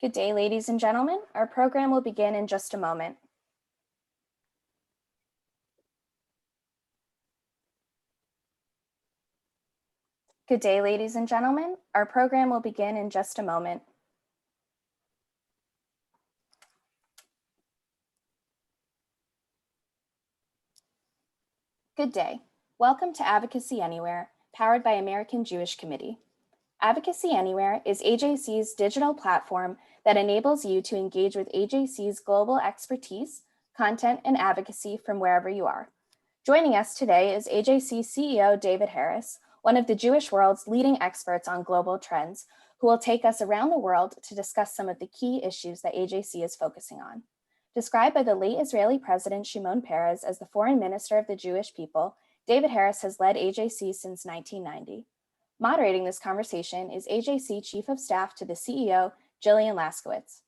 Good day, ladies and gentlemen. Our program will begin in just a moment. Good day, ladies and gentlemen. Our program will begin in just a moment. Good day. Welcome to Advocacy Anywhere, powered by American Jewish Committee. Advocacy Anywhere is AJC's digital platform that enables you to engage with AJC's global expertise, content, and advocacy from wherever you are. Joining us today is AJC CEO David Harris, one of the Jewish world's leading experts on global trends, who will take us around the world to discuss some of the key issues that AJC is focusing on. Described by the late Israeli President Shimon Peres as the foreign minister of the Jewish people, David Harris has led AJC since 1990. Moderating this conversation is AJC Chief of Staff to the CEO, Jillian Laskowitz.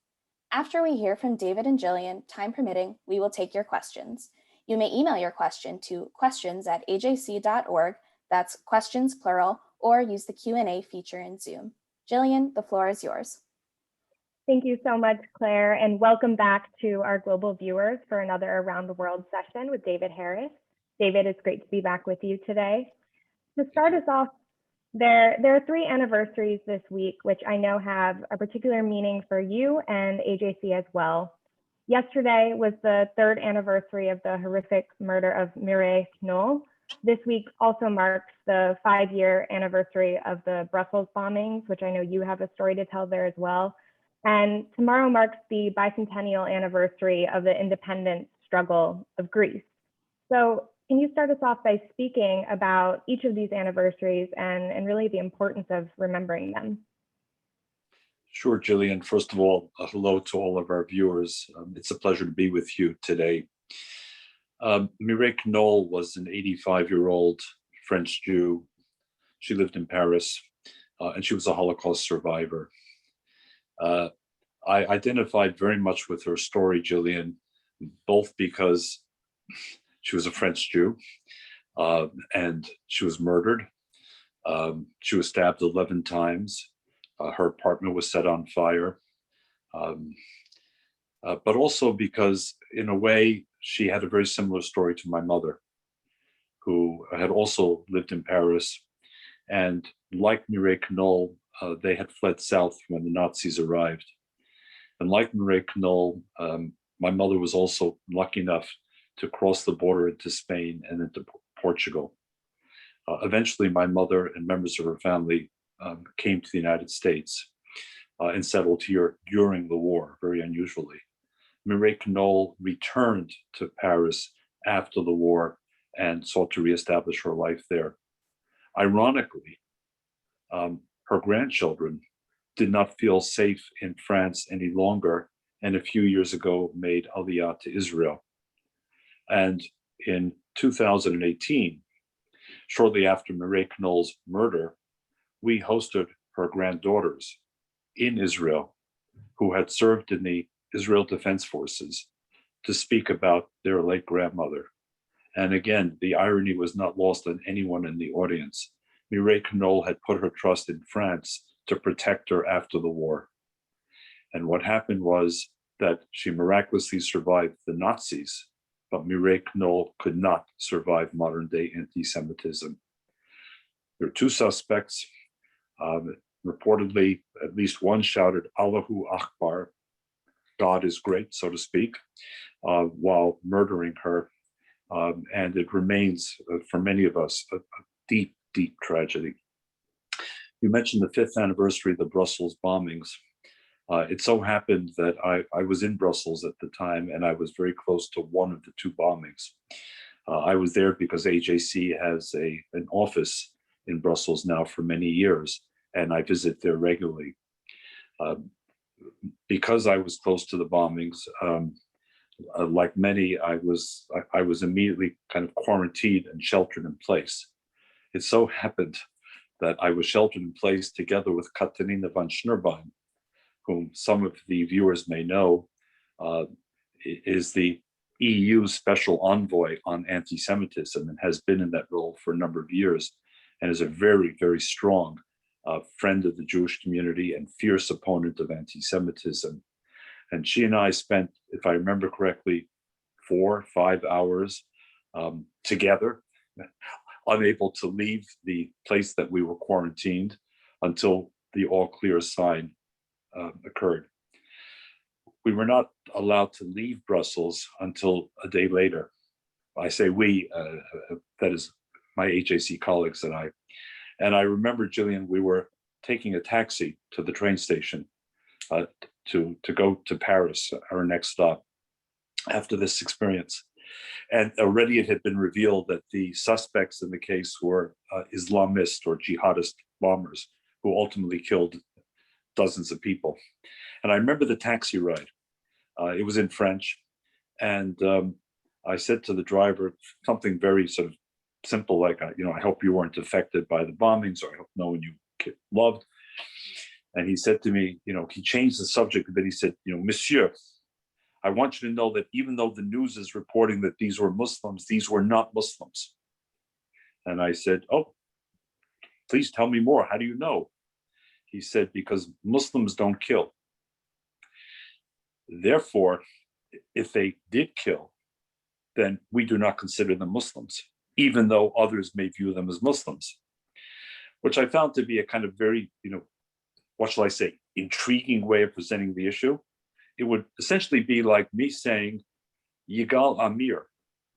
After we hear from David and Jillian, time permitting, we will take your questions. You may email your question to questions@ajc.org, that's questions plural, or use the Q&A feature in Zoom. Jillian, the floor is yours. Thank you so much, Claire, and welcome back to our global viewers for another Around the World session with David Harris. David, it's great to be back with you today. To start us off, there are 3 anniversaries this week, which I know have a particular meaning for you and AJC as well. Yesterday was the 3rd anniversary of the horrific murder of Mireille Knoll. This week also marks the 5-year anniversary of the Brussels bombings, which I know you have a story to tell there as well. And tomorrow marks the bicentennial anniversary of the independence struggle of Greece. So can you start us off by speaking about each of these anniversaries and really the importance of remembering them? Sure, Jillian. First of all, hello to all of our viewers. It's a pleasure to be with you today. Mireille Knoll was an 85-year-old French Jew. She lived in Paris, and she was a Holocaust survivor. I identified very much with her story, Jillian, both because she was a French Jew and she was murdered. She was stabbed 11 times. Her apartment was set on fire. But also because, in a way, she had a very similar story to my mother, who had also lived in Paris. And like Mireille Knoll, they had fled south when the Nazis arrived. And like Mireille Knoll, my mother was also lucky enough to cross the border into Spain and into Portugal. Eventually, my mother and members of her family came to the United States and settled here during the war, very unusually. Mireille Knoll returned to Paris after the war and sought to reestablish her life there. Ironically, her grandchildren did not feel safe in France any longer, and a few years ago made Aliyah to Israel. And in 2018, shortly after Mireille Knoll's murder, we hosted her granddaughters in Israel who had served in the Israel Defense Forces to speak about their late grandmother. And again, the irony was not lost on anyone in the audience. Mireille Knoll had put her trust in France to protect her after the war. And what happened was that she miraculously survived the Nazis, but Mireille Knoll could not survive modern day anti-Semitism. There are 2 suspects. Reportedly, at least one shouted, "Allahu Akbar," God is great, so to speak, while murdering her. And it remains, for many of us, a deep, deep tragedy. You mentioned the 5th anniversary of the Brussels bombings. It so happened that I was in Brussels at the time, and I was very close to one of the 2 bombings. I was there because AJC has an office in Brussels now for many years, and I visit there regularly. Because I was close to the bombings, like many, I was immediately kind of quarantined and sheltered in place. It so happened that I was sheltered in place together with Katarina von Schnurbein, whom some of the viewers may know, is the EU special envoy on anti-Semitism and has been in that role for a number of years, and is a very, very strong a friend of the Jewish community and fierce opponent of anti-Semitism. And she and I spent, if I remember correctly, 4 or 5 hours together, unable to leave the place that we were quarantined until the all clear sign occurred. We were not allowed to leave Brussels until a day later. I say we, that is my AJC colleagues and I. And I remember, Gillian, we were taking a taxi to the train station to go to Paris, our next stop, after this experience. And already it had been revealed that the suspects in the case were Islamist or jihadist bombers who ultimately killed dozens of people. And I remember the taxi ride. It was in French. And I said to the driver something very sort of simple, like, I hope you weren't affected by the bombings, or I hope no one you loved. And he said to me, he changed the subject a bit. He said, Monsieur, I want you to know that even though the news is reporting that these were Muslims, these were not Muslims. And I said, oh, please tell me more. How do you know? He said, because Muslims don't kill. Therefore, if they did kill, then we do not consider them Muslims, even though others may view them as Muslims, which I found to be a kind of very, what shall I say, intriguing way of presenting the issue. It would essentially be like me saying Yigal Amir,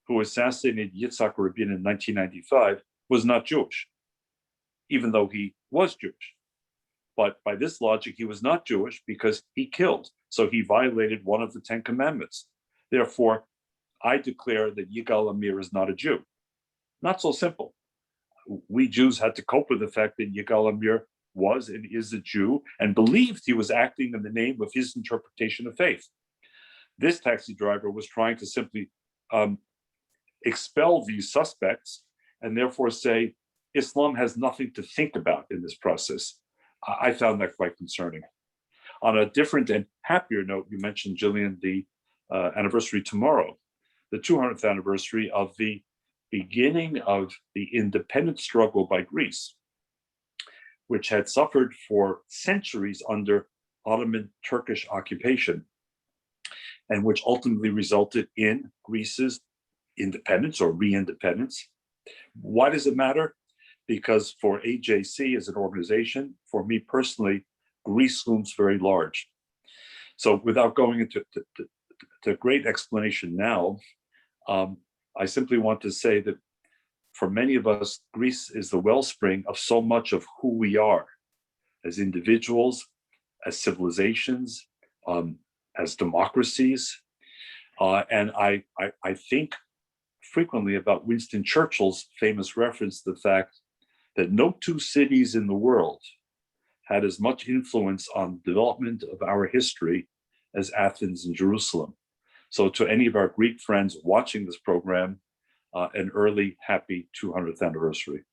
who assassinated Yitzhak Rabin in 1995, was not Jewish, even though he was Jewish. But by this logic, he was not Jewish because he killed. So he violated one of the 10 commandments. Therefore, I declare that Yigal Amir is not a Jew. Not so simple. We Jews had to cope with the fact that Yigal Amir was and is a Jew and believed he was acting in the name of his interpretation of faith. This taxi driver was trying to simply expel these suspects and therefore say Islam has nothing to think about in this process. I found that quite concerning. On a different and happier note, you mentioned, Gillian, the anniversary tomorrow, the 200th anniversary of the beginning of the independence struggle by Greece, which had suffered for centuries under Ottoman Turkish occupation, and which ultimately resulted in Greece's independence or re-independence. Why does it matter? Because for AJC as an organization, for me personally, Greece looms very large. So without going into great explanation now, I simply want to say that for many of us, Greece is the wellspring of so much of who we are as individuals, as civilizations, as democracies. And I think frequently about Winston Churchill's famous reference to the fact that no two cities in the world had as much influence on the development of our history as Athens and Jerusalem. So to any of our Greek friends watching this program, an early, happy 200th anniversary.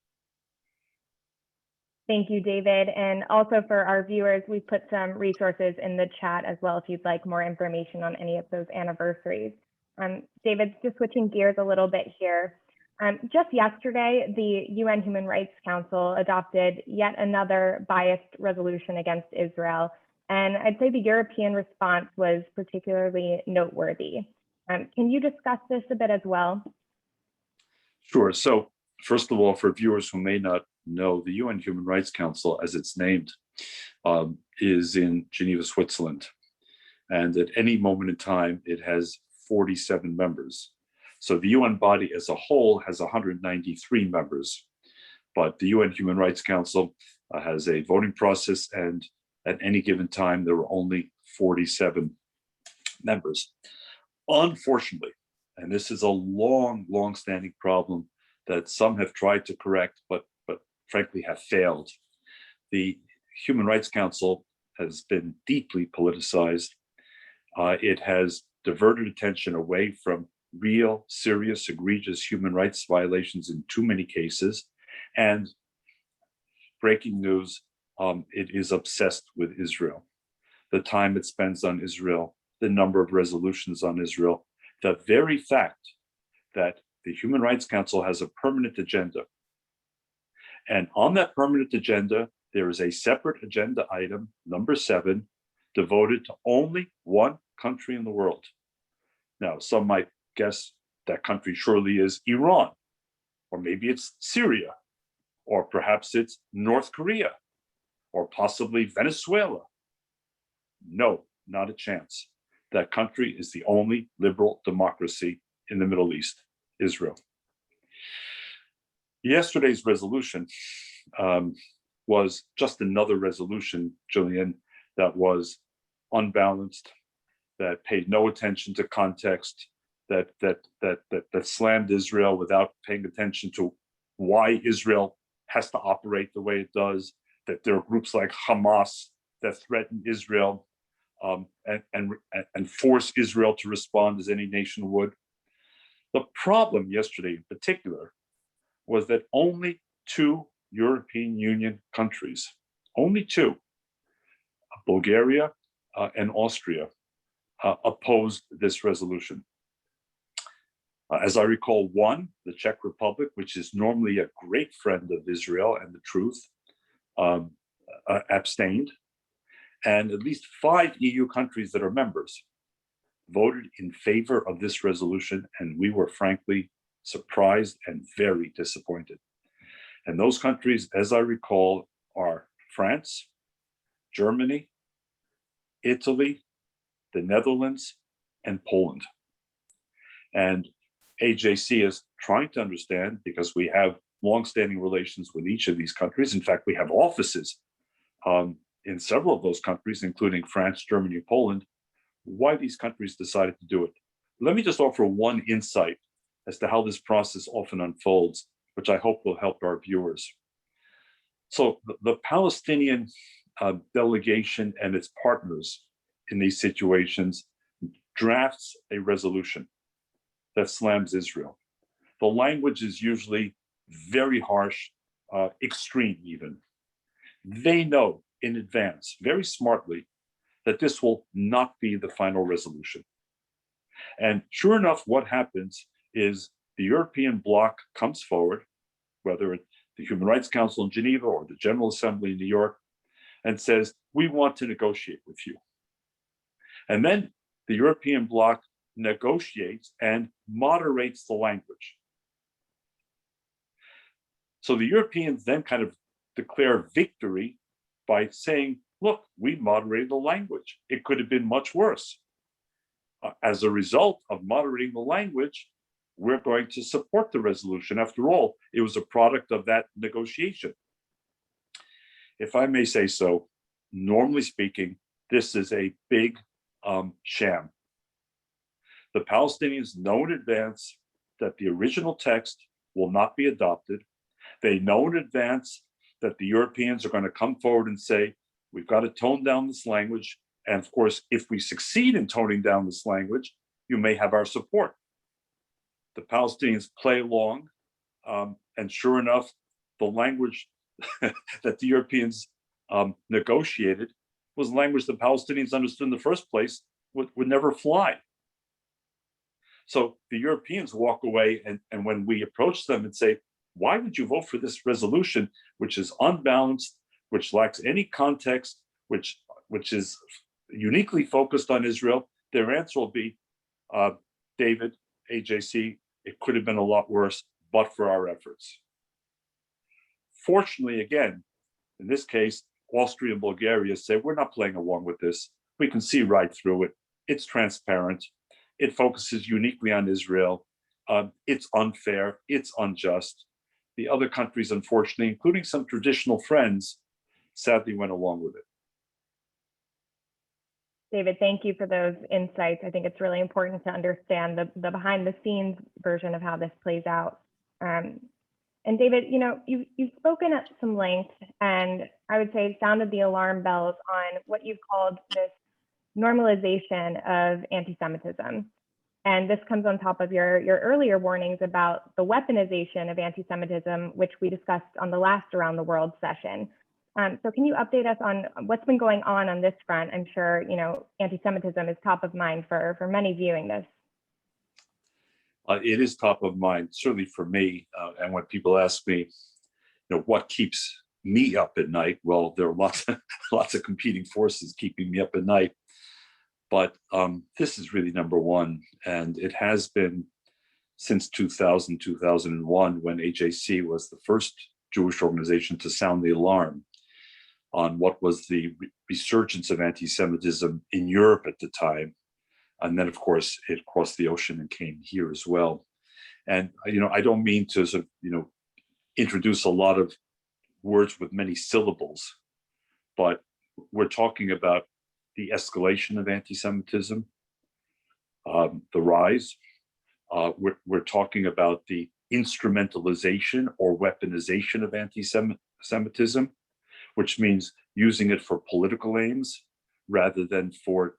Thank you, David. And also for our viewers, we put some resources in the chat as well if you'd like more information on any of those anniversaries. David, just switching gears a little bit here. Just yesterday, the UN Human Rights Council adopted yet another biased resolution against Israel. And I'd say the European response was particularly noteworthy. Can you discuss this a bit as well? Sure. So first of all, for viewers who may not know, the UN Human Rights Council, as it's named, is in Geneva, Switzerland. And at any moment in time, it has 47 members. So the UN body as a whole has 193 members, but the UN Human Rights Council has a voting process, and at any given time, there were only 47 members. Unfortunately, and this is a long-standing problem that some have tried to correct, but frankly have failed. The Human Rights Council has been deeply politicized. It has diverted attention away from real, serious, egregious human rights violations in too many cases. And breaking news, it is obsessed with Israel. The time it spends on Israel, the number of resolutions on Israel, the very fact that the Human Rights Council has a permanent agenda. And on that permanent agenda, there is a separate agenda item, number 7, devoted to only one country in the world. Now, some might guess that country surely is Iran, or maybe it's Syria, or perhaps it's North Korea, or possibly Venezuela. No, not a chance. That country is the only liberal democracy in the Middle East, Israel. Yesterday's resolution was just another resolution, Julian, that was unbalanced, that paid no attention to context, that slammed Israel without paying attention to why Israel has to operate the way it does, that there are groups like Hamas that threaten Israel and force Israel to respond as any nation would. The problem yesterday in particular was that only 2 European Union countries, only 2, Bulgaria and Austria, opposed this resolution. As I recall, one, the Czech Republic, which is normally a great friend of Israel and the truth, abstained. And at least 5 EU countries that are members voted in favor of this resolution, and we were frankly surprised and very disappointed. And those countries, as I recall, are France, Germany, Italy, the Netherlands, and Poland. And AJC is trying to understand, because we have longstanding relations with each of these countries. In fact, we have offices in several of those countries, including France, Germany, and Poland, why these countries decided to do it. Let me just offer one insight as to how this process often unfolds, which I hope will help our viewers. So the Palestinian delegation and its partners in these situations drafts a resolution that slams Israel. The language is usually very harsh, extreme even. They know in advance, very smartly, that this will not be the final resolution. And sure enough, what happens is the European bloc comes forward, whether it's the Human Rights Council in Geneva or the General Assembly in New York, and says, we want to negotiate with you. And then the European bloc negotiates and moderates the language. So the Europeans then kind of declare victory by saying, look, we moderated the language. It could have been much worse. As a result of moderating the language, we're going to support the resolution. After all, it was a product of that negotiation. If I may say so, normally speaking, this is a big sham. The Palestinians know in advance that the original text will not be adopted. They know in advance that the Europeans are going to come forward and say, we've got to tone down this language. And of course, if we succeed in toning down this language, you may have our support. The Palestinians play along, and sure enough, the language that the Europeans negotiated was language the Palestinians understood in the first place would never fly. So the Europeans walk away, and when we approach them and say, why would you vote for this resolution, which is unbalanced, which lacks any context, which is uniquely focused on Israel, their answer will be, David, AJC, it could have been a lot worse, but for our efforts. Fortunately, again, in this case, Austria and Bulgaria say, we're not playing along with this. We can see right through it. It's transparent. It focuses uniquely on Israel. It's unfair. It's unjust. The other countries, unfortunately, including some traditional friends, sadly went along with it. David, thank you for those insights. I think it's really important to understand the behind the scenes version of how this plays out. And David, you've spoken at some length, and I would say sounded the alarm bells on what you've called this normalization of anti-Semitism. And this comes on top of your earlier warnings about the weaponization of anti-Semitism, which we discussed on the last Around the World session. So can you update us on what's been going on this front? I'm sure, anti-Semitism is top of mind for many viewing this. It is top of mind, certainly for me. And when people ask me, what keeps me up at night. Well, there are lots of competing forces keeping me up at night. But this is really number one. And it has been since 2000, 2001, when AJC was the first Jewish organization to sound the alarm on what was the resurgence of anti-Semitism in Europe at the time. And then, of course, it crossed the ocean and came here as well. And, I don't mean to sort of, introduce a lot of words with many syllables, but we're talking about the escalation of anti-Semitism, the rise. We're talking about the instrumentalization or weaponization of anti-Semitism, which means using it for political aims rather than for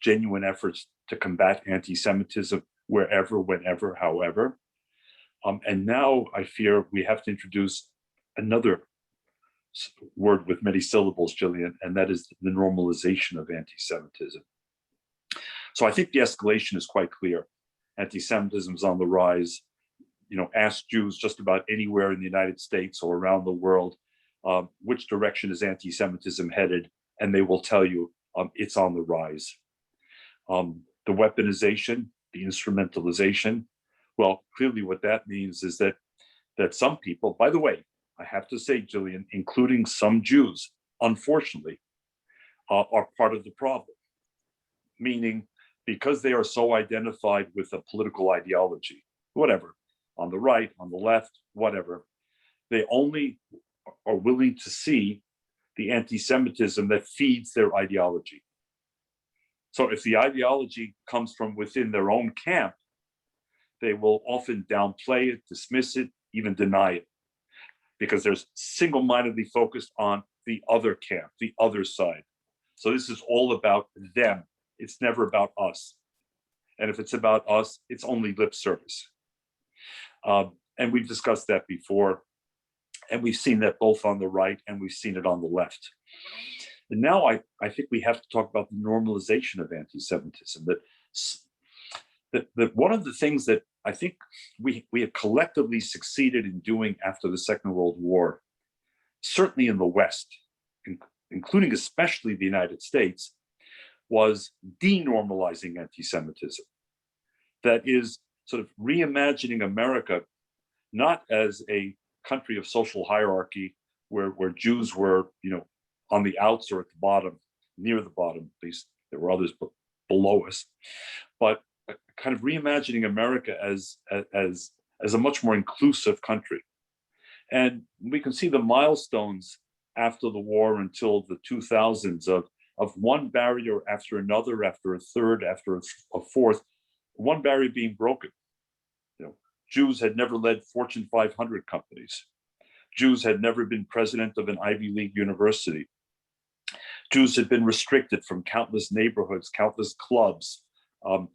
genuine efforts to combat anti-Semitism wherever, whenever, however. And now I fear we have to introduce another word with many syllables, Gillian, and that is the normalization of anti-Semitism. So I think the escalation is quite clear. Anti-Semitism is on the rise. Ask Jews just about anywhere in the United States or around the world, which direction is anti-Semitism headed, and they will tell you it's on the rise. The weaponization, the instrumentalization, well, clearly what that means is that some people, by the way, I have to say, Gillian, including some Jews, unfortunately, are part of the problem. Meaning, because they are so identified with a political ideology, whatever, on the right, on the left, whatever, they only are willing to see the anti-Semitism that feeds their ideology. So if the ideology comes from within their own camp, they will often downplay it, dismiss it, even deny it, because they're single-mindedly focused on the other camp, the other side. So this is all about them. It's never about us. And if it's about us, it's only lip service. And we've discussed that before. And we've seen that both on the right and we've seen it on the left. And now I think we have to talk about the normalization of anti-Semitism. That one of the things that I think we have collectively succeeded in doing after the Second World War, certainly in the West, including especially the United States, was denormalizing anti-Semitism. That is sort of reimagining America not as a country of social hierarchy where Jews were, on the outs or at the bottom, near the bottom, at least there were others below us, but kind of reimagining America as a much more inclusive country. And we can see the milestones after the war until the 2000s of one barrier after another, after a third, after a fourth, one barrier being broken. Jews had never led Fortune 500 companies. Jews had never been president of an Ivy League university. Jews had been restricted from countless neighborhoods, countless clubs,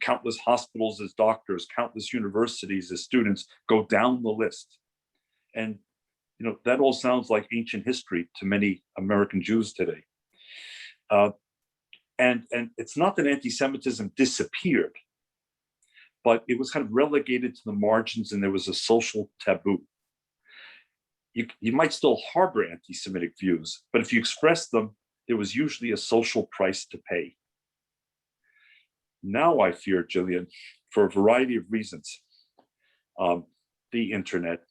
countless hospitals as doctors, countless universities as students, go down the list. And that all sounds like ancient history to many American Jews today. And it's not that anti-Semitism disappeared, but it was kind of relegated to the margins and there was a social taboo. You might still harbor anti-Semitic views, but if you expressed them, there was usually a social price to pay. Now I fear, Gillian, for a variety of reasons, the internet,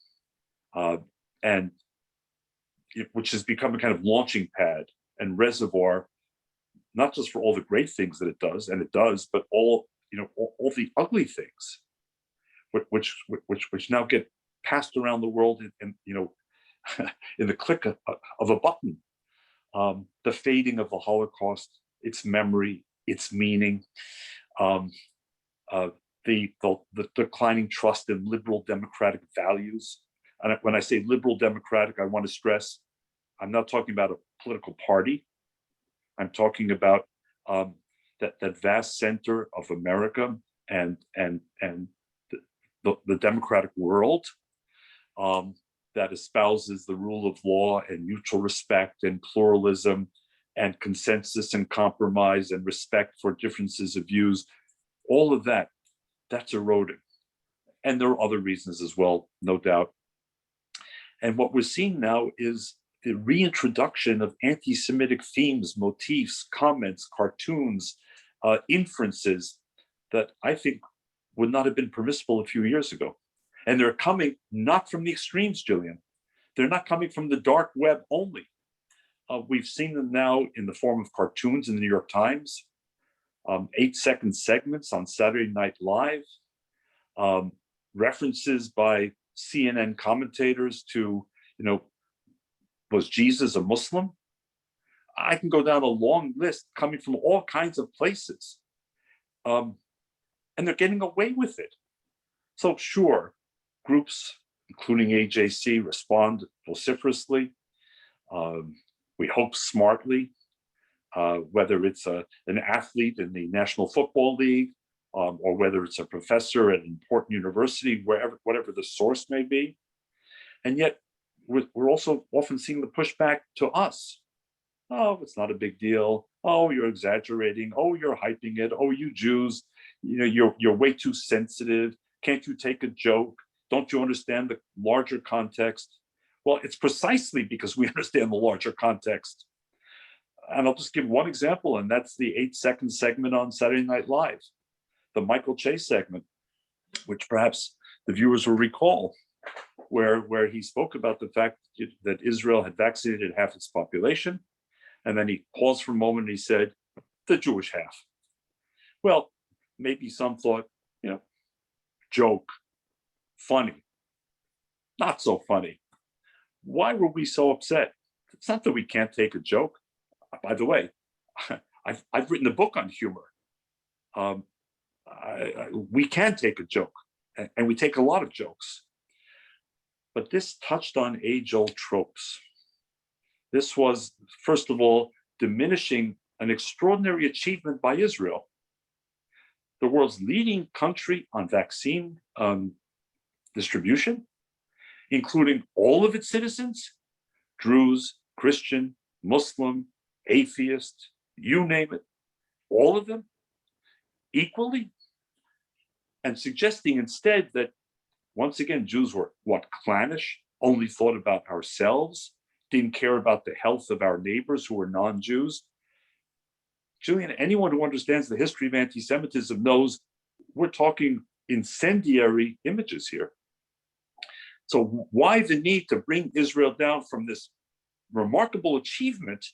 which has become a kind of launching pad and reservoir, not just for all the great things that it does, and it does, but all the ugly things, which now get passed around the world in in the click of a button. The fading of the Holocaust, its memory, its meaning, the declining trust in liberal democratic values. And when I say liberal democratic, I want to stress, I'm not talking about a political party. I'm talking about that vast center of America and the democratic world that espouses the rule of law and mutual respect and pluralism and consensus and compromise and respect for differences of views. All of that's eroding. And there are other reasons as well, no doubt. And what we're seeing now is the reintroduction of anti-Semitic themes, motifs, comments, cartoons, inferences that I think would not have been permissible a few years ago. And they're coming not from the extremes, Jillian. They're not coming from the dark web only. We've seen them now in the form of cartoons in the New York Times, 8-second segments on Saturday Night Live, references by CNN commentators to, was Jesus a Muslim? I can go down a long list coming from all kinds of places. And they're getting away with it. So sure, groups, including AJC, respond vociferously. We hope smartly, whether it's an athlete in the National Football League, or whether it's a professor at an important university, whatever the source may be. And yet, we're also often seeing the pushback to us. Oh, it's not a big deal. Oh, you're exaggerating. Oh, you're hyping it. Oh, you Jews, you're way too sensitive. Can't you take a joke? Don't you understand the larger context? Well, it's precisely because we understand the larger context. And I'll just give one example, and that's the 8-second segment on Saturday Night Live, the Michael Che segment, which perhaps the viewers will recall, where he spoke about the fact that Israel had vaccinated half its population. And then he paused for a moment and he said, the Jewish half. Well, maybe some thought, joke, funny, not so funny. Why were we so upset? It's not that we can't take a joke. By the way, I've written a book on humor. We can take a joke, and we take a lot of jokes. But this touched on age-old tropes. This was, first of all, diminishing an extraordinary achievement by Israel, the world's leading country on vaccine distribution, including all of its citizens, Druze, Christian, Muslim, atheist, you name it, all of them, equally, and suggesting instead that, once again, Jews were, clannish, only thought about ourselves, didn't care about the health of our neighbors who were non-Jews. Julian, anyone who understands the history of anti-Semitism knows we're talking incendiary images here. So why the need to bring Israel down from this remarkable achievement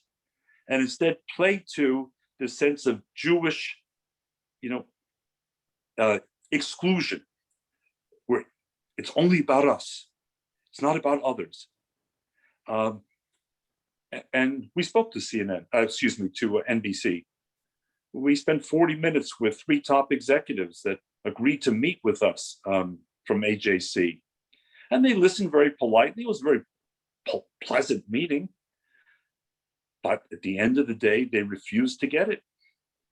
and instead play to the sense of Jewish, exclusion, where it's only about us. It's not about others. And we spoke to to NBC. We spent 40 minutes with 3 top executives that agreed to meet with us from AJC. And they listened very politely. It was a very pleasant meeting. But at the end of the day, they refused to get it.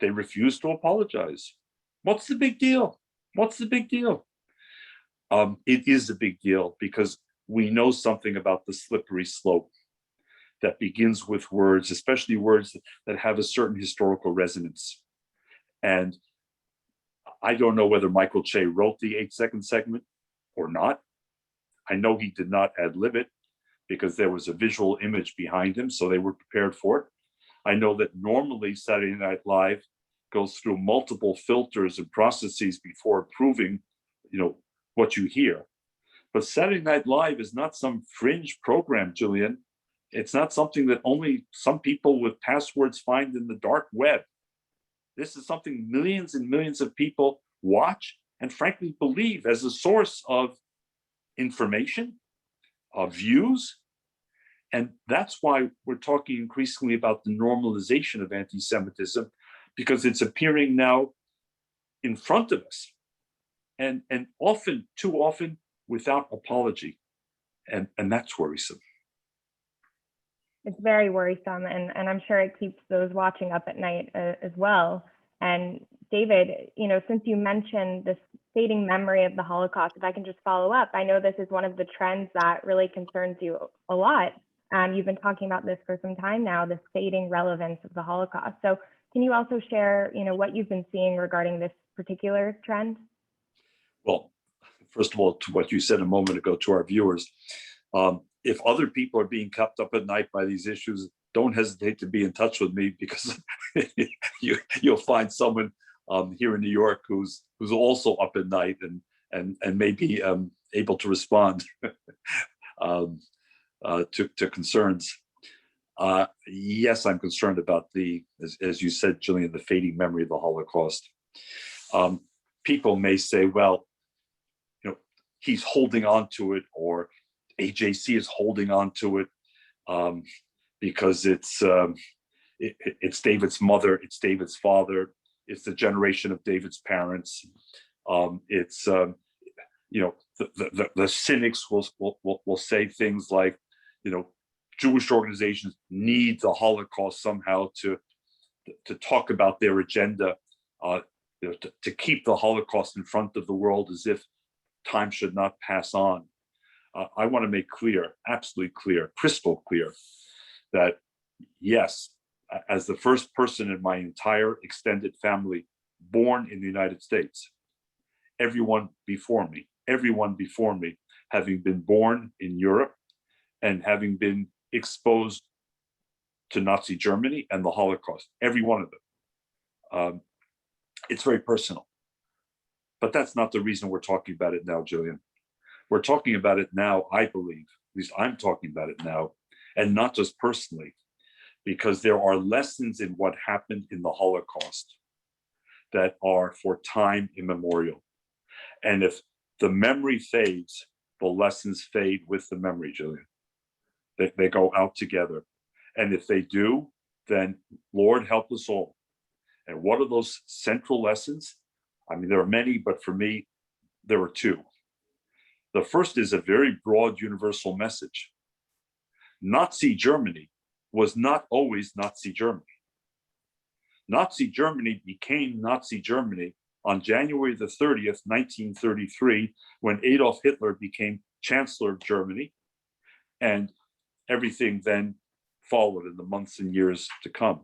They refused to apologize. What's the big deal? What's the big deal? It is a big deal because we know something about the slippery slope that begins with words, especially words that have a certain historical resonance. And I don't know whether Michael Che wrote the 8-second segment or not. I know he did not ad-lib it because there was a visual image behind him, so they were prepared for it. I know that normally Saturday Night Live goes through multiple filters and processes before approving, what you hear. But Saturday Night Live is not some fringe program, Julian. It's not something that only some people with passwords find in the dark web. This is something millions and millions of people watch and frankly believe as a source of information, of views. And that's why we're talking increasingly about the normalization of anti-Semitism, because it's appearing now in front of us and often, too often, without apology. And that's worrisome. It's very worrisome, and I'm sure it keeps those watching up at night as well. And David, since you mentioned this fading memory of the Holocaust, if I can just follow up, I know this is one of the trends that really concerns you a lot. You've been talking about this for some time now, this fading relevance of the Holocaust. So can you also share, what you've been seeing regarding this particular trend? Well, first of all, to what you said a moment ago to our viewers, if other people are being kept up at night by these issues, don't hesitate to be in touch with me, because you'll find someone here in New York who's also up at night and may be able to respond to concerns. Yes, I'm concerned about as you said, Gillian, the fading memory of the Holocaust. People may say, well, he's holding on to it, or AJC is holding on to it because it's David's mother, it's David's father, it's the generation of David's parents. It's the cynics will say things like, Jewish organizations need the Holocaust somehow to talk about their agenda, to keep the Holocaust in front of the world as if time should not pass on. I want to make clear, absolutely clear, crystal clear, that yes, as the first person in my entire extended family born in the United States, everyone before me, having been born in Europe and having been exposed to Nazi Germany and the Holocaust, every one of them. It's very personal. But that's not the reason we're talking about it now, Gillian. We're talking about it now, I believe, at least I'm talking about it now, and not just personally, because there are lessons in what happened in the Holocaust that are for time immemorial. And if the memory fades, the lessons fade with the memory, Gillian. They go out together. And if they do, then Lord help us all. And what are those central lessons? I mean, there are many, but for me, there are two. The first is a very broad universal message. Nazi Germany was not always Nazi Germany. Nazi Germany became Nazi Germany on January the 30th, 1933, when Adolf Hitler became Chancellor of Germany, and everything then followed in the months and years to come.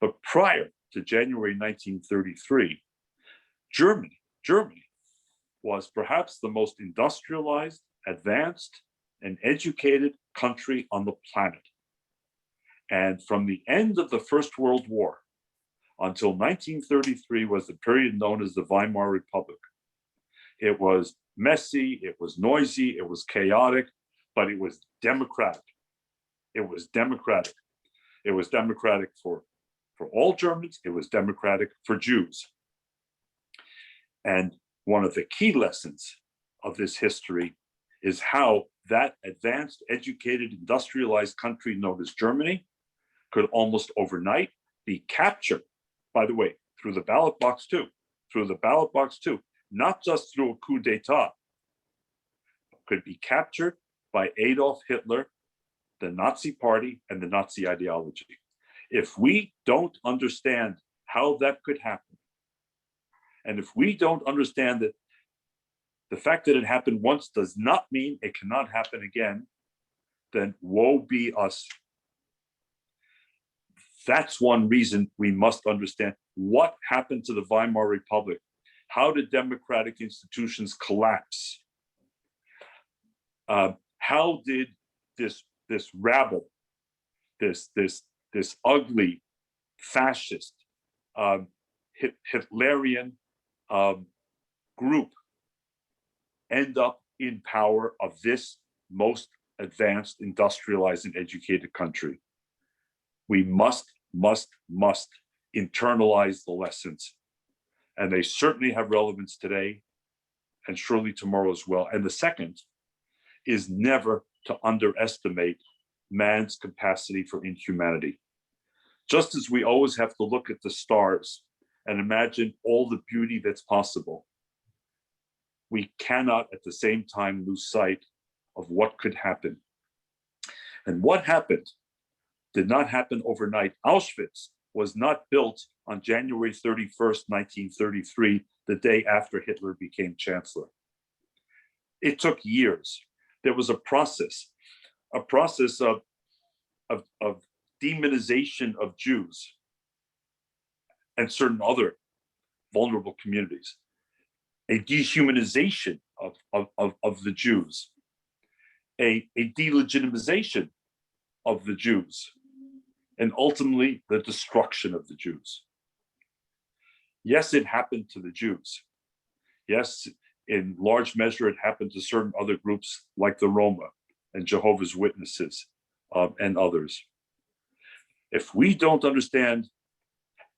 But prior to January 1933, Germany was perhaps the most industrialized, advanced, and educated country on the planet. And from the end of the First World War until 1933 was the period known as the Weimar Republic. It was messy, it was noisy, it was chaotic, but it was democratic. It was democratic. It was democratic for all Germans. It was democratic for Jews. And one of the key lessons of this history is how that advanced, educated, industrialized country known as Germany could almost overnight be captured, by the way, through the ballot box too, not just through a coup d'etat, could be captured by Adolf Hitler, the Nazi party, and the Nazi ideology. If we don't understand how that could happen, and if we don't understand that the fact that it happened once does not mean it cannot happen again, then woe be us. That's one reason we must understand what happened to the Weimar Republic. How did democratic institutions collapse? How did this rabble, this ugly, fascist, Hitlerian group end up in power of this most advanced, industrialized, and educated country? We must internalize the lessons. And they certainly have relevance today and surely tomorrow as well. And the second is never to underestimate man's capacity for inhumanity. Just as we always have to look at the stars and imagine all the beauty that's possible, we cannot at the same time lose sight of what could happen. And what happened did not happen overnight. Auschwitz was not built on January 31st, 1933, the day after Hitler became chancellor. It took years. There was a process of demonization of Jews and certain other vulnerable communities, a dehumanization of the Jews, a delegitimization of the Jews, and ultimately the destruction of the Jews. Yes, it happened to the Jews. Yes, in large measure, it happened to certain other groups like the Roma and Jehovah's Witnesses and others. If we don't understand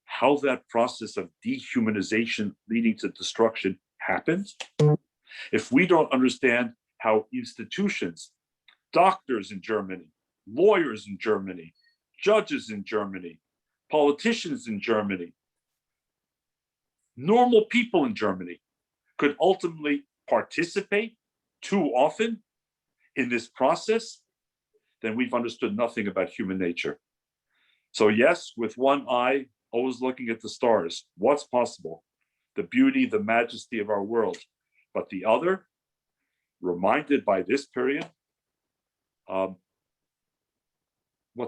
how that process of dehumanization leading to destruction happens, if we don't understand how institutions, doctors in Germany, lawyers in Germany, judges in Germany, politicians in Germany, normal people in Germany could ultimately participate too often in this process, then we've understood nothing about human nature. So yes, with one eye, always looking at the stars, what's possible, the beauty, the majesty of our world, but the other, reminded by this period, what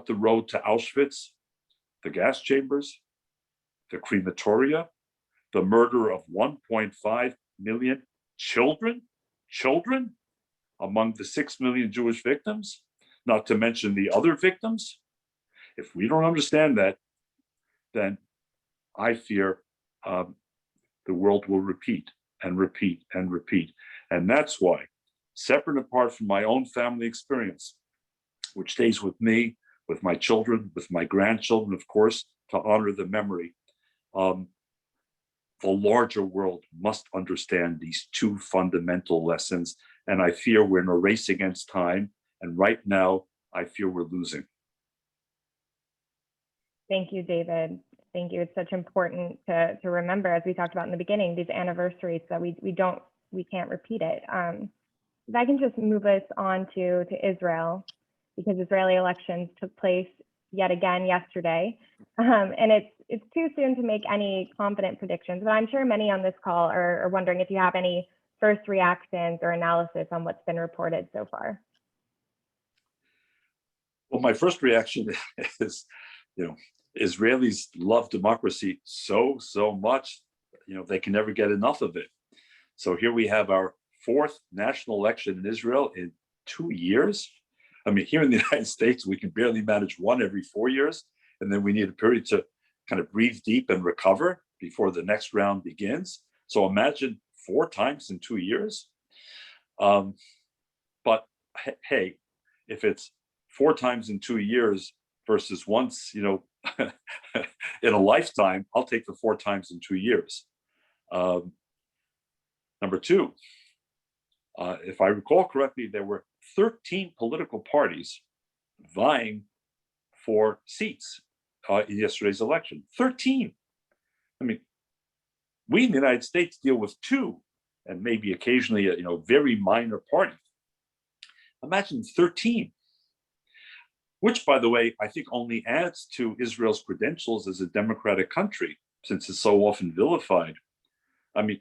the road to Auschwitz, the gas chambers, the crematoria, the murder of 1.5 million children among the 6 million Jewish victims, not to mention the other victims. If we don't understand that, then I fear the world will repeat and repeat and repeat. And that's why, separate and apart from my own family experience, which stays with me, with my children, with my grandchildren, of course, to honor the memory, the larger world must understand these two fundamental lessons. And I fear we're in a race against time. And right now, I fear we're losing. Thank you, David. Thank you. It's such important to remember, as we talked about in the beginning, these anniversaries, that we can't repeat it. If I can just move us on to Israel, because Israeli elections took place yet again yesterday. And it's too soon to make any confident predictions, but I'm sure many on this call are wondering if you have any first reactions or analysis on what's been reported so far. Well, my first reaction is, Israelis love democracy so much, they can never get enough of it. So here we have our fourth national election in Israel in 2 years. I mean, here in the United States, we can barely manage one every 4 years. And then we need a period to kind of breathe deep and recover before the next round begins. So imagine 4 times in 2 years. But hey, if it's 4 times in 2 years versus once, in a lifetime, I'll take the 4 times in 2 years. Number two, if I recall correctly, there were 13 political parties vying for seats in yesterday's election. 13. I mean, we in the United States deal with 2 and maybe occasionally a very minor party. Imagine 13. Which, by the way, I think only adds to Israel's credentials as a democratic country, since it's so often vilified. I mean,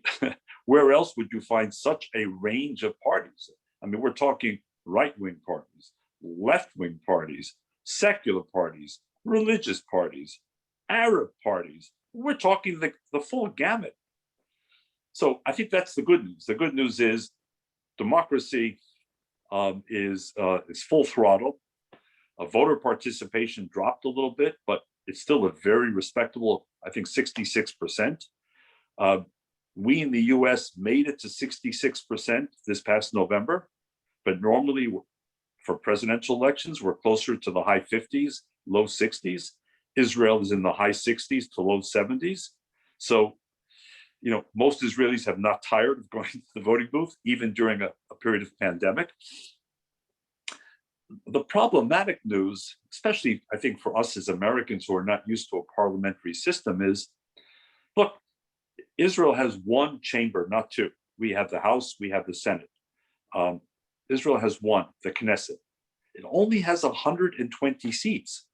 where else would you find such a range of parties? I mean, we're talking right-wing parties, left-wing parties, secular parties, religious parties, Arab parties. We're talking the full gamut. So I think that's the good news. The good news is democracy is full throttle. Voter participation dropped a little bit, but it's still a very respectable, I think, 66%. We in the US made it to 66% this past November, but normally for presidential elections, we're closer to the high 50s, low 60s. Israel is in the high 60s to low 70s. So, most Israelis have not tired of going to the voting booth, even during a period of pandemic. The problematic news, especially I think for us as Americans who are not used to a parliamentary system, is, look, Israel has 1 chamber, not 2. We have the House, we have the Senate. Israel has 1, the Knesset. It only has 120 seats.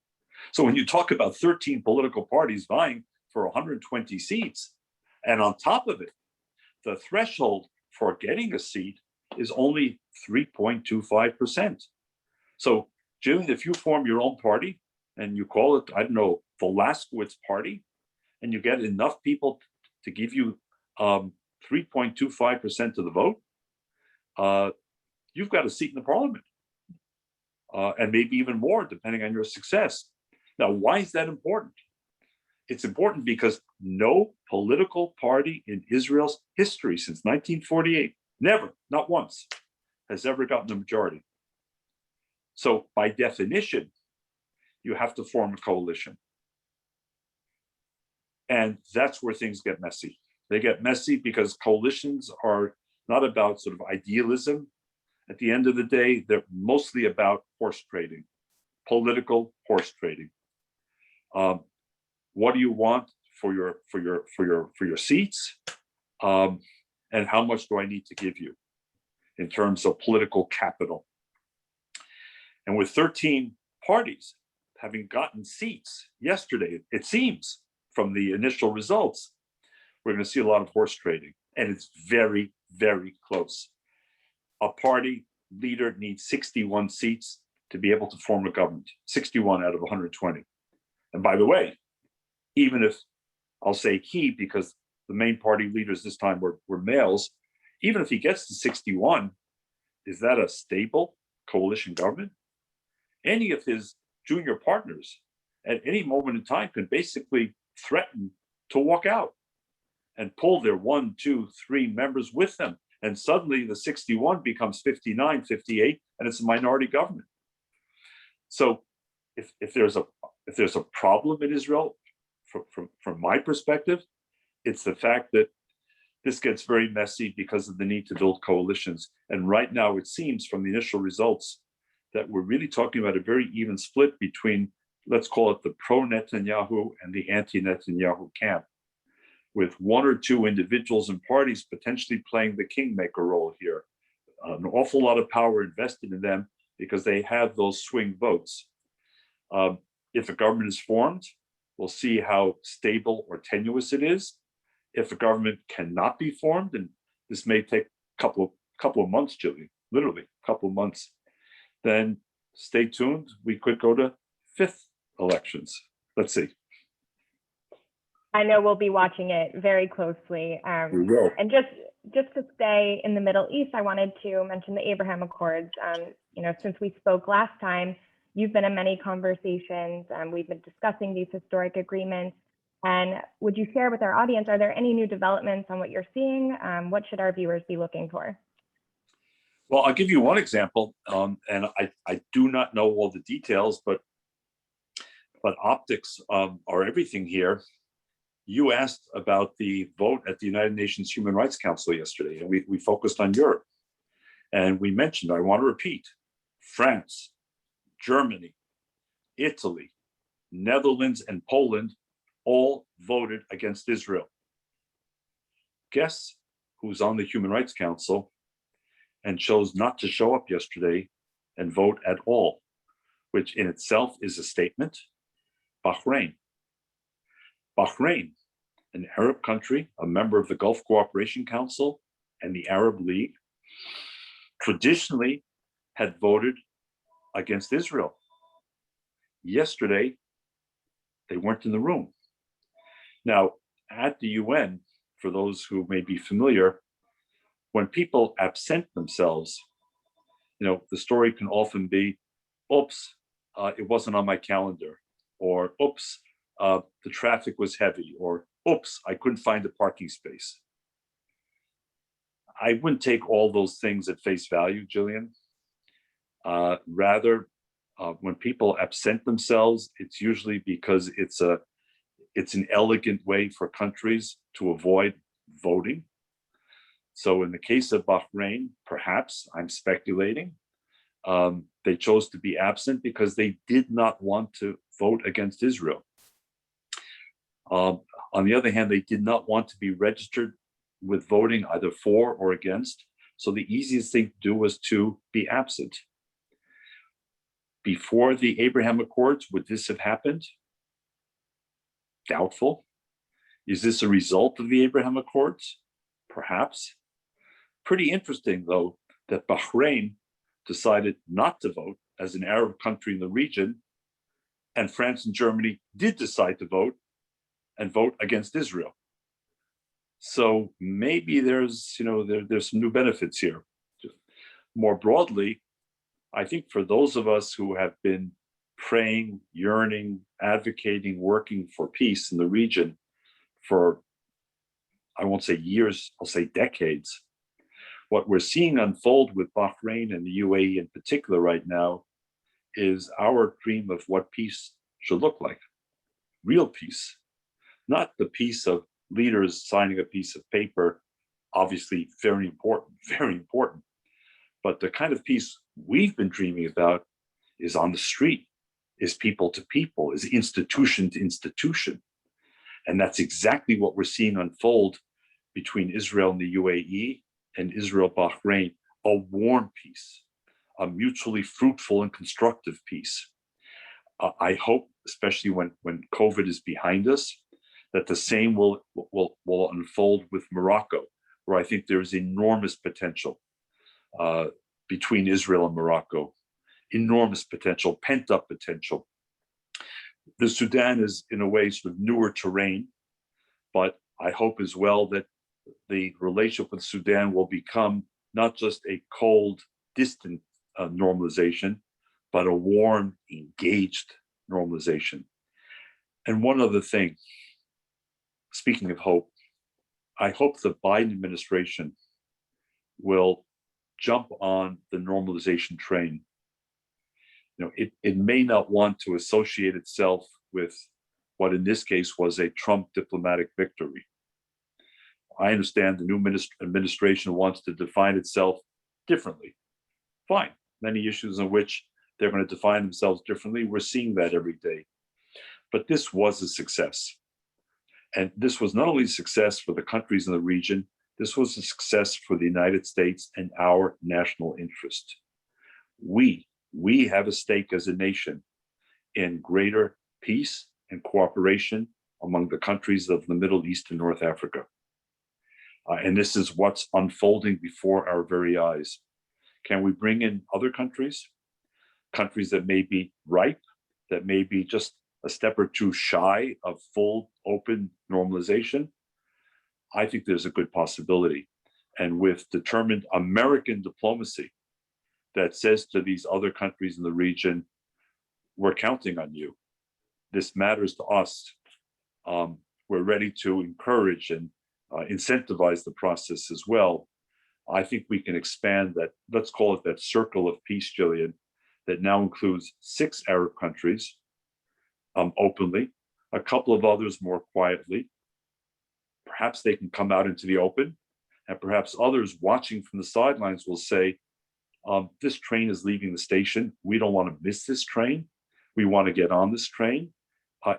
So when you talk about 13 political parties vying for 120 seats, and on top of it, the threshold for getting a seat is only 3.25%. So, Jillian, if you form your own party and you call it, I don't know, the Laskowitz Party, and you get enough people to give you 3.25% of the vote, you've got a seat in the parliament. and maybe even more, depending on your success. Now, why is that important? It's important because no political party in Israel's history since 1948, never, not once, has ever gotten a majority. So by definition, you have to form a coalition. And that's where things get messy. They get messy because coalitions are not about sort of idealism. At the end of the day, they're mostly about horse trading, political horse trading. What do you want for your seats, and how much do I need to give you in terms of political capital? And with 13 parties having gotten seats yesterday, it seems from the initial results, we're going to see a lot of horse trading, and it's very, very close. A party leader needs 61 seats to be able to form a government, 61 out of 120. And by the way, even if I'll say he, because the main party leaders this time were males, even if he gets to 61, is that a stable coalition government? Any of his junior partners at any moment in time can basically threaten to walk out and pull their 1, 2, 3 members with them. And suddenly the 61 becomes 59, 58, and it's a minority government. So if there's a problem in Israel, from my perspective, it's the fact that this gets very messy because of the need to build coalitions. And right now, it seems from the initial results that we're really talking about a very even split between, let's call it the pro-Netanyahu and the anti-Netanyahu camp, with 1 or 2 individuals and parties potentially playing the kingmaker role here. An awful lot of power invested in them because they have those swing votes. If a government is formed, we'll see how stable or tenuous it is. If a government cannot be formed, and this may take a couple of months, Jillian, literally a couple of months, then stay tuned. We could go to 5th elections. Let's see. I know we'll be watching it very closely. We will. And just to stay in the Middle East, I wanted to mention the Abraham Accords. Since we spoke last time, you've been in many conversations. We've been discussing these historic agreements. And would you share with our audience, are there any new developments on what you're seeing? What should our viewers be looking for? Well, I'll give you one example, and I do not know all the details, but optics are everything here. You asked about the vote at the United Nations Human Rights Council yesterday, and we focused on Europe. And we mentioned, I want to repeat, France, Germany, Italy, Netherlands, and Poland all voted against Israel. Guess who's on the Human Rights Council and chose not to show up yesterday and vote at all, which in itself is a statement? Bahrain. Bahrain, an Arab country, a member of the Gulf Cooperation Council and the Arab League, traditionally had voted against Israel. Yesterday, they weren't in the room. Now, at the UN, for those who may be familiar, when people absent themselves, the story can often be, oops, it wasn't on my calendar, or oops, the traffic was heavy, or oops, I couldn't find a parking space. I wouldn't take all those things at face value, Jillian. Rather, when people absent themselves, it's usually because it's an elegant way for countries to avoid voting. So in the case of Bahrain, perhaps, I'm speculating, they chose to be absent because they did not want to vote against Israel. On the other hand, they did not want to be registered with voting either for or against. So the easiest thing to do was to be absent. Before the Abraham Accords, would this have happened? Doubtful. Is this a result of the Abraham Accords? Perhaps. Pretty interesting, though, that Bahrain decided not to vote as an Arab country in the region, and France and Germany did decide to vote and vote against Israel. So maybe there's some new benefits here. More broadly, I think for those of us who have been praying, yearning, advocating, working for peace in the region for, I won't say years, I'll say decades, what we're seeing unfold with Bahrain and the UAE in particular right now is our dream of what peace should look like. Real peace, not the peace of leaders signing a piece of paper, obviously very important. But the kind of peace we've been dreaming about is on the street, is people to people, is institution to institution. And that's exactly what we're seeing unfold between Israel and the UAE and Israel, Bahrain, a warm peace, a mutually fruitful and constructive peace. I hope, especially when COVID is behind us, that the same will unfold with Morocco, where I think there is enormous potential between Israel and Morocco, enormous potential, pent-up potential. The Sudan is, in a way, sort of newer terrain, but I hope as well that the relationship with Sudan will become not just a cold, distant normalization, but a warm, engaged normalization. And one other thing, speaking of hope, I hope the Biden administration will jump on the normalization train. You know, it may not want to associate itself with what in this case was a Trump diplomatic victory. I understand the new administration wants to define itself differently. Fine, many issues in which they're going to define themselves differently. We're seeing that every day. But this was a success. And this was not only a success for the countries in the region, this was a success for the United States and our national interest. We have a stake as a nation in greater peace and cooperation among the countries of the Middle East and North Africa. And this is what's unfolding before our very eyes. Can we bring in other countries? Countries that may be ripe, that may be just a step or two shy of full, open normalization? I think there's a good possibility. And with determined American diplomacy that says to these other countries in the region, we're counting on you. This matters to us. We're ready to encourage and incentivize the process as well. I think we can expand that, let's call it that circle of peace, Jillian, that now includes 6 Arab countries openly, a couple of others more quietly. Perhaps they can come out into the open, and perhaps others watching from the sidelines will say, this train is leaving the station. We don't want to miss this train. We want to get on this train.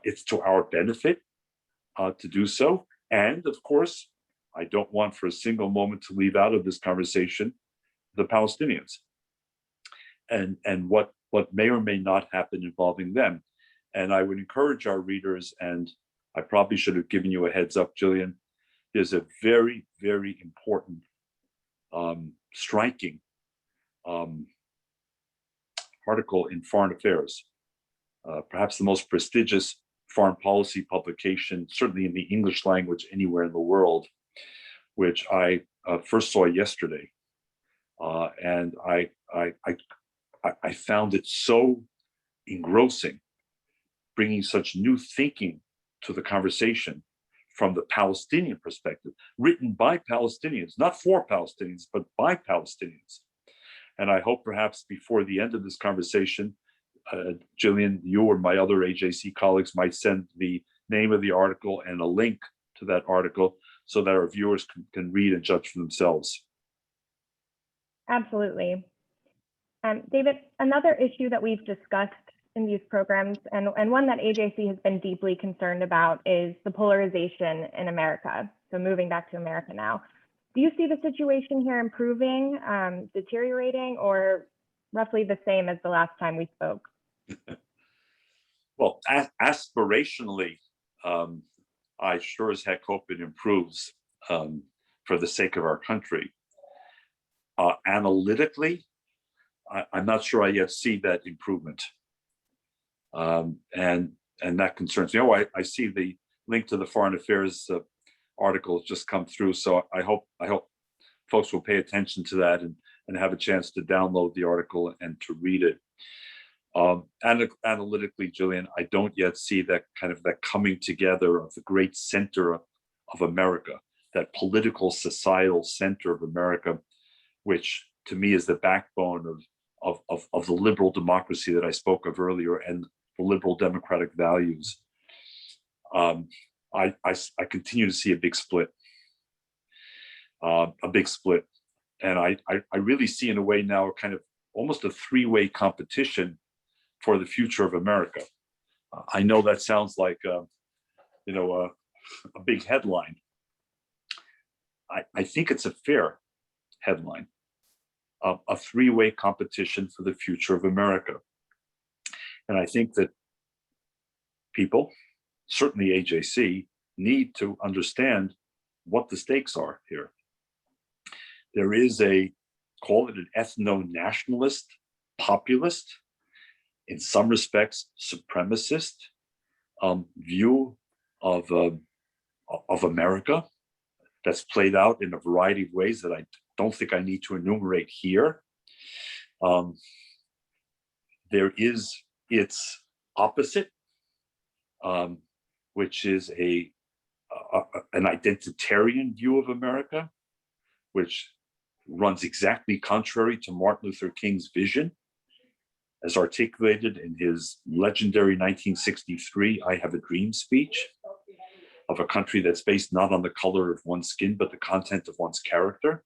It's to our benefit to do so. And of course, I don't want for a single moment to leave out of this conversation the Palestinians and what may or may not happen involving them. And I would encourage our readers, and I probably should have given you a heads up, Jillian, there's a very, very important, striking article in Foreign Affairs, perhaps the most prestigious foreign policy publication, certainly in the English language anywhere in the world, which I first saw yesterday. And I found it so engrossing, bringing such new thinking to the conversation from the Palestinian perspective, written by Palestinians, not for Palestinians, but by Palestinians. And I hope perhaps before the end of this conversation, Jillian, you or my other AJC colleagues might send the name of the article and a link to that article so that our viewers can read and judge for themselves. Absolutely. David, another issue that we've discussed in these programs, and one that AJC has been deeply concerned about, is the polarization in America. So moving back to America now, do you see the situation here improving, deteriorating, or roughly the same as the last time we spoke? Well, aspirationally, I sure as heck hope it improves for the sake of our country. Analytically, I'm not sure I yet see that improvement. And that concerns me. Oh, I see the link to the Foreign Affairs article has just come through. So I hope folks will pay attention to that and have a chance to download the article and to read it. Analytically, Jillian, I don't yet see that kind of that coming together of the great center of America, that political societal center of America, which to me is the backbone of the liberal democracy that I spoke of earlier and the liberal democratic values. I continue to see a big split, and I really see in a way now kind of almost a three-way competition for the future of America. I know that sounds like a big headline. I think it's a fair headline. A three-way competition for the future of America. And I think that people, certainly AJC, need to understand what the stakes are here. There is call it an ethno-nationalist, populist, in some respects supremacist view of America that's played out in a variety of ways that I don't think I need to enumerate here. There is its opposite, which is an identitarian view of America, which runs exactly contrary to Martin Luther King's vision, as articulated in his legendary 1963 I Have a Dream speech, of a country that's based not on the color of one's skin, but the content of one's character,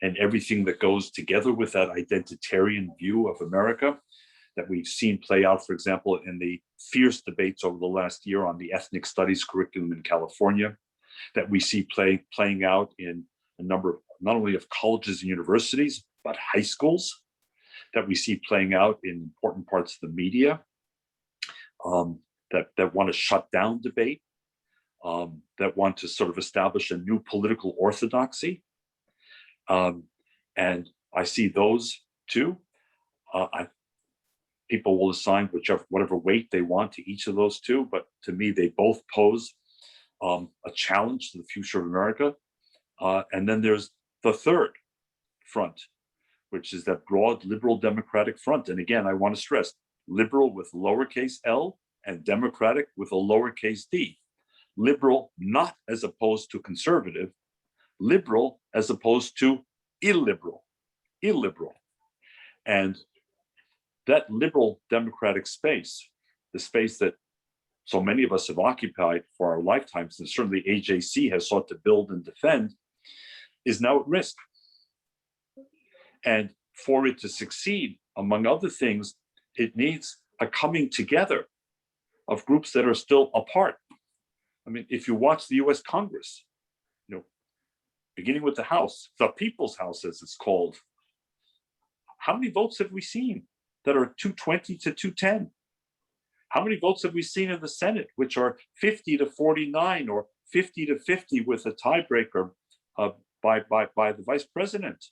and everything that goes together with that identitarian view of America that we've seen play out, for example, in the fierce debates over the last year on the ethnic studies curriculum in California, that we see playing out in a number of, not only of colleges and universities, but high schools, that we see playing out in important parts of the media, that want to shut down debate, that want to sort of essablish a new political orthodoxy. And I see those two. People will assign whatever weight they want to each of those two, but to me, they both pose a challenge to the future of America. And then there's the third front, which is that broad liberal democratic front. And again, I want to stress liberal with lowercase l and democratic with a lowercase d. Liberal not as opposed to conservative, liberal as opposed to illiberal. And that liberal democratic space, the space that so many of us have occupied for our lifetimes, and certainly AJC has sought to build and defend, is now at risk. And for it to succeed, among other things, it needs a coming together of groups that are still apart. I mean, if you watch the US Congress, beginning with the House, the People's House, as it's called, how many votes have we seen that are 220 to 210? How many votes have we seen in the Senate, which are 50 to 49 or 50 to 50 with a tiebreaker by the vice president?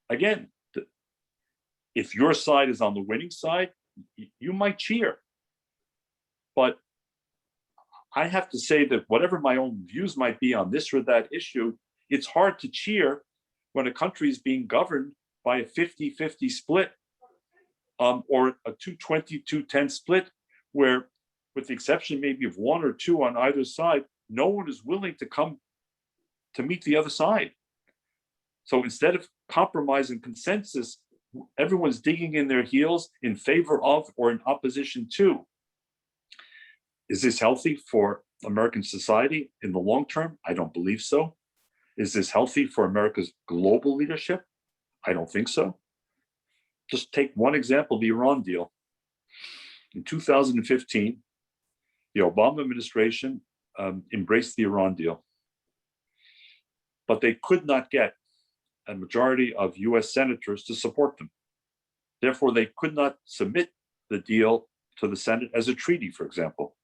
Again, if your side is on the winning side, you might cheer. But I have to say that whatever my own views might be on this or that issue, it's hard to cheer when a country is being governed by a 50-50 split, or a 220-210 split, where, with the exception maybe of one or two on either side, no one is willing to come to meet the other side. So instead of compromise and consensus, everyone's digging in their heels in favor of or in opposition to. Is this healthy for American society in the long term? I don't believe so. Is this healthy for America's global leadership? I don't think so. Just take one example, the Iran deal. In 2015, the Obama administration embraced the Iran deal, but they could not get a majority of US senators to support them. Therefore, they could not submit the deal to the Senate as a treaty, for example.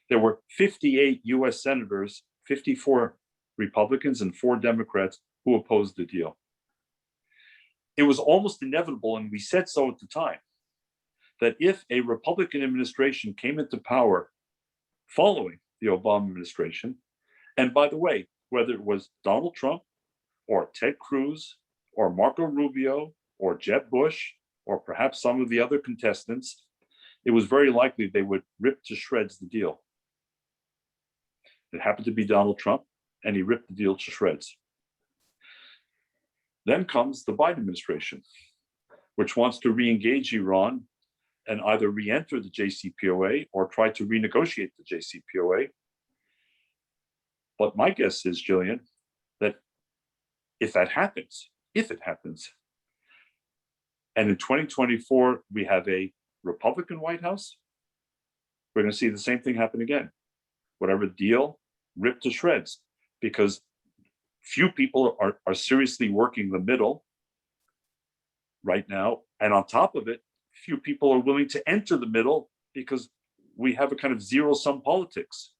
There were 58 US senators, 54 Republicans and 4 Democrats who opposed the deal. It was almost inevitable, and we said so at the time, that if a Republican administration came into power following the Obama administration, and by the way, whether it was Donald Trump or Ted Cruz or Marco Rubio or Jeb Bush or perhaps some of the other contestants, it was very likely they would rip to shreds the deal. It happened to be Donald Trump, and he ripped the deal to shreds. Then comes the Biden administration, which wants to re-engage Iran and either re-enter the JCPOA or try to renegotiate the JCPOA. But my guess is, Jillian, that if it happens, and in 2024, we have a Republican White House, we're going to see the same thing happen again. Whatever deal, ripped to shreds, because few people are seriously working the middle right now. And on top of it, few people are willing to enter the middle because we have a kind of zero-sum politics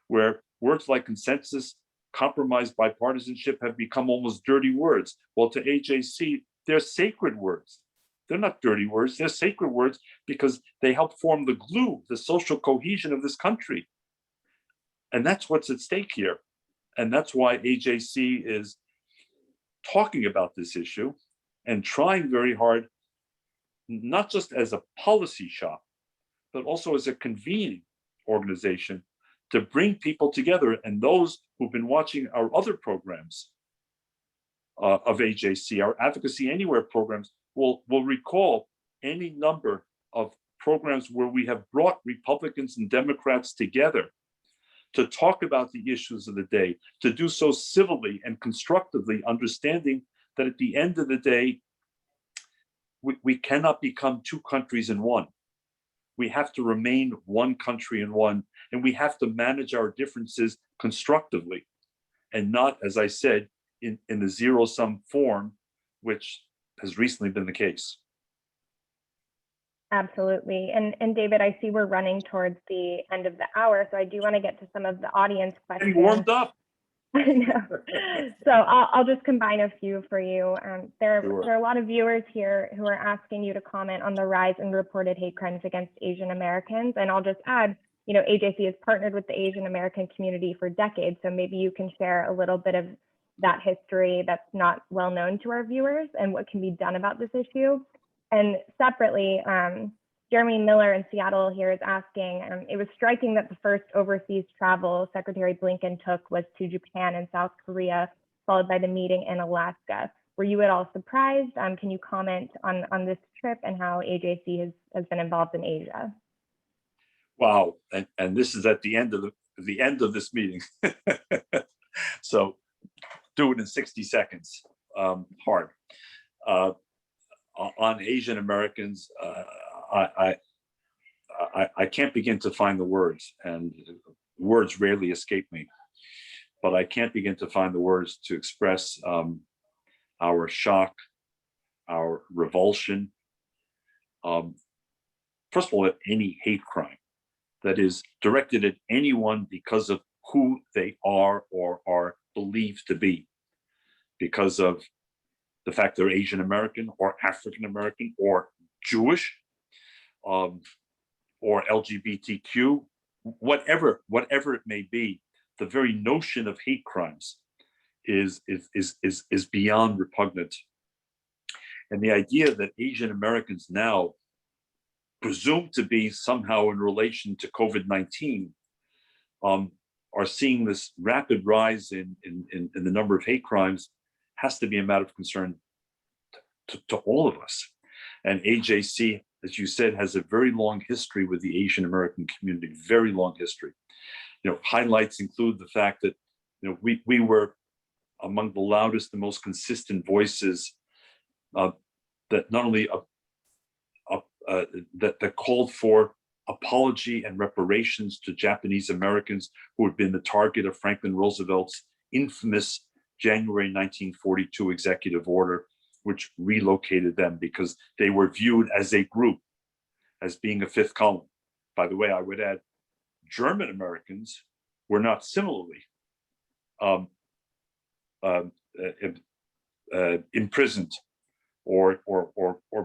where words like consensus, compromise, bipartisanship have become almost dirty words. Well, to AJC, they're sacred words. They're not dirty words, they're sacred words because they help form the glue, the social cohesion of this country. And that's what's at stake here. And that's why AJC is talking about this issue and trying very hard, not just as a policy shop, but also as a convening organization to bring people together. And those who've been watching our other programs of AJC, our Advocacy Anywhere programs, will recall any number of programs where we have brought Republicans and Democrats together to talk about the issues of the day, to do so civilly and constructively, understanding that at the end of the day, we cannot become two countries in one. We have to remain one country in one, and we have to manage our differences constructively and not, as I said, in the zero-sum form, which has recently been the case. Absolutely. And David, I see we're running towards the end of the hour, so I do want to get to some of the audience questions. Getting warmed up. I know. So I'll just combine a few for you. There are a lot of viewers here who are asking you to comment on the rise in reported hate crimes against Asian Americans. And I'll just add, AJC has partnered with the Asian American community for decades. So maybe you can share a little bit of that history that's not well known to our viewers and what can be done about this issue. And separately, Jeremy Miller in Seattle here is asking, it was striking that the first overseas travel Secretary Blinken took was to Japan and South Korea, followed by the meeting in Alaska. Were you at all surprised? Can you comment on this trip and how AJC has been involved in Asia? Wow, and this is at the end of this meeting. So do it in 60 seconds, hard. On Asian Americans, I can't begin to find the words, and words rarely escape me, but I can't begin to find the words to express our shock, our revulsion. First of all, at any hate crime that is directed at anyone because of who they are or are believed to be, because of the fact they're Asian American or African American or Jewish or LGBTQ, whatever it may be, the very notion of hate crimes is beyond repugnant. And the idea that Asian Americans now presumed to be somehow in relation to COVID-19 are seeing this rapid rise in the number of hate crimes has to be a matter of concern to all of us. And AJC, as you said, has a very long history with the Asian American community, very long history. Highlights include the fact that we were among the loudest and most consistent voices that not only that called for apology and reparations to Japanese Americans who had been the target of Franklin Roosevelt's infamous January 1942 executive order, which relocated them because they were viewed as a group, as being a fifth column. By the way, I would add, German Americans were not similarly imprisoned or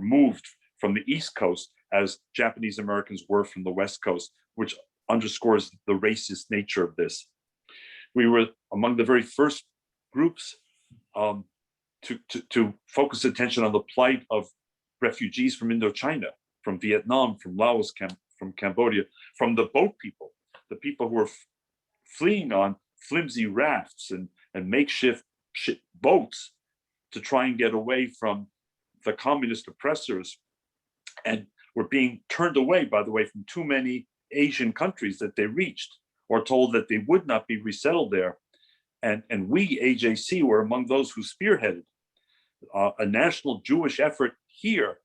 moved from the East Coast as Japanese Americans were from the West Coast, which underscores the racist nature of this. We were among the very first groups to focus attention on the plight of refugees from Indochina, from Vietnam, from Laos, from Cambodia, from the boat people, the people who are fleeing on flimsy rafts and makeshift boats to try and get away from the communist oppressors, and were being turned away, by the way, from too many Asian countries that they reached, or told that they would not be resettled there. And we, AJC, were among those who spearheaded a national Jewish effort here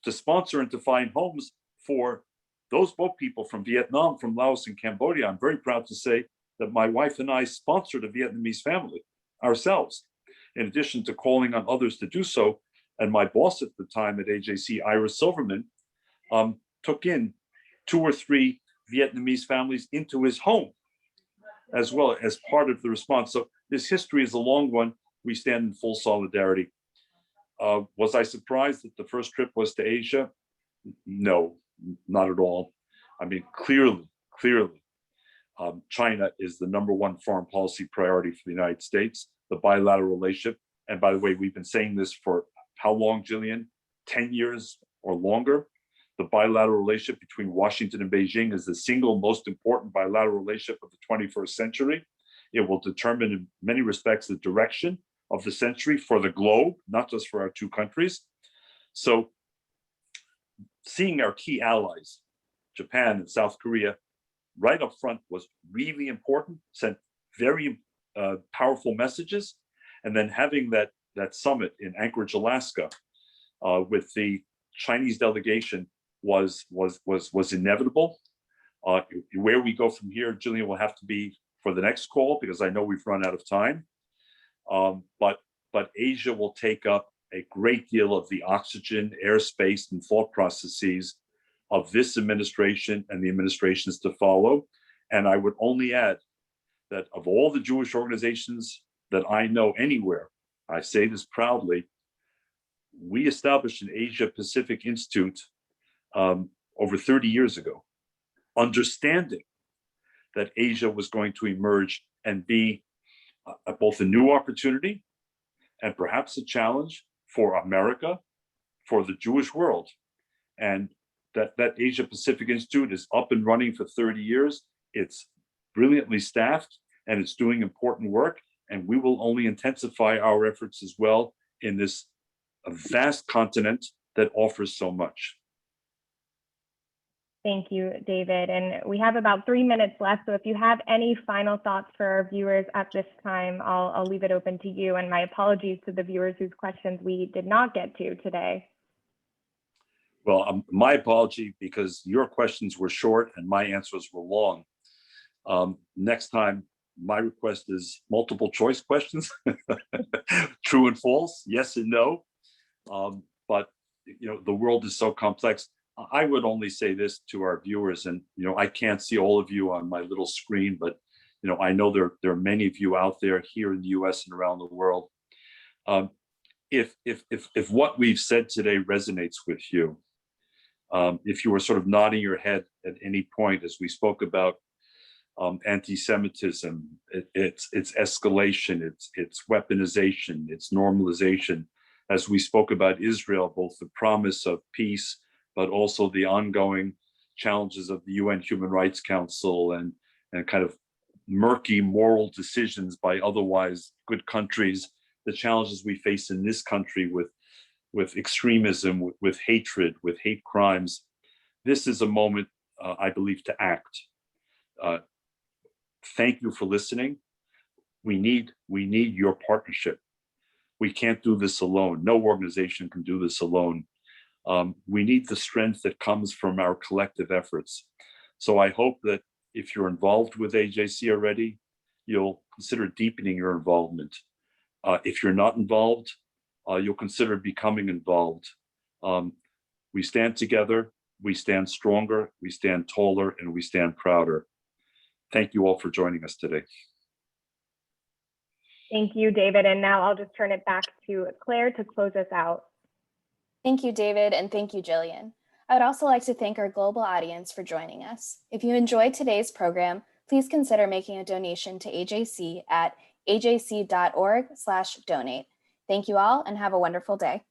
to sponsor and to find homes for those boat people from Vietnam, from Laos, and Cambodia. I'm very proud to say that my wife and I sponsored a Vietnamese family ourselves, in addition to calling on others to do so. And my boss at the time at AJC, Ira Silverman, took in 2 or 3 Vietnamese families into his home, as well as part of the response. So this history is a long one. We stand in full solidarity. Was I surprised that the first trip was to Asia? No, not at all. I mean, clearly, China is the #1 foreign policy priority for the United States, the bilateral relationship. And by the way, we've been saying this for how long, Jillian? 10 years or longer. The bilateral relationship between Washington and Beijing is the single most important bilateral relationship of the 21st century. It will determine in many respects the direction of the century for the globe, not just for our 2 countries. So seeing our key allies, Japan and South Korea, right up front was really important, sent very powerful messages. And then having that summit in Anchorage, Alaska, with the Chinese delegation was inevitable. Where we go from here, Jillian, will have to be for the next call, because I know we've run out of time. But Asia will take up a great deal of the oxygen, airspace, and thought processes of this administration and the administrations to follow. And I would only add that of all the Jewish organizations that I know anywhere, I say this proudly, we established an Asia Pacific Institute over 30 years ago, understanding that Asia was going to emerge and be both a new opportunity and perhaps a challenge for America, for the Jewish world. And that Asia Pacific Institute is up and running for 30 years. It's brilliantly staffed and it's doing important work. And we will only intensify our efforts as well in this vast continent that offers so much. Thank you, David. And we have about 3 minutes left. So if you have any final thoughts for our viewers at this time, I'll leave it open to you. And my apologies to the viewers whose questions we did not get to today. Well, my apology, because your questions were short and my answers were long. Next time, my request is multiple choice questions, true and false, yes and no. But the world is so complex. I would only say this to our viewers, and I can't see all of you on my little screen, but I know there are many of you out there here in the U.S. and around the world. If what we've said today resonates with you, if you were sort of nodding your head at any point as we spoke about anti-Semitism, its escalation, its weaponization, its normalization, as we spoke about Israel, both the promise of peace, but also the ongoing challenges of the UN Human Rights Council and kind of murky moral decisions by otherwise good countries, the challenges we face in this country with extremism, with hatred, with hate crimes. This is a moment, I believe, to act. Thank you for listening. We need your partnership. We can't do this alone. No organization can do this alone. We need the strength that comes from our collective efforts. So I hope that if you're involved with AJC already, you'll consider deepening your involvement. If you're not involved, you'll consider becoming involved. We stand together, we stand stronger, we stand taller, and we stand prouder. Thank you all for joining us today. Thank you, David. And now I'll just turn it back to Claire to close us out. Thank you, David, and thank you, Jillian. I would also like to thank our global audience for joining us. If you enjoyed today's program, please consider making a donation to AJC at ajc.org/donate. Thank you all and have a wonderful day.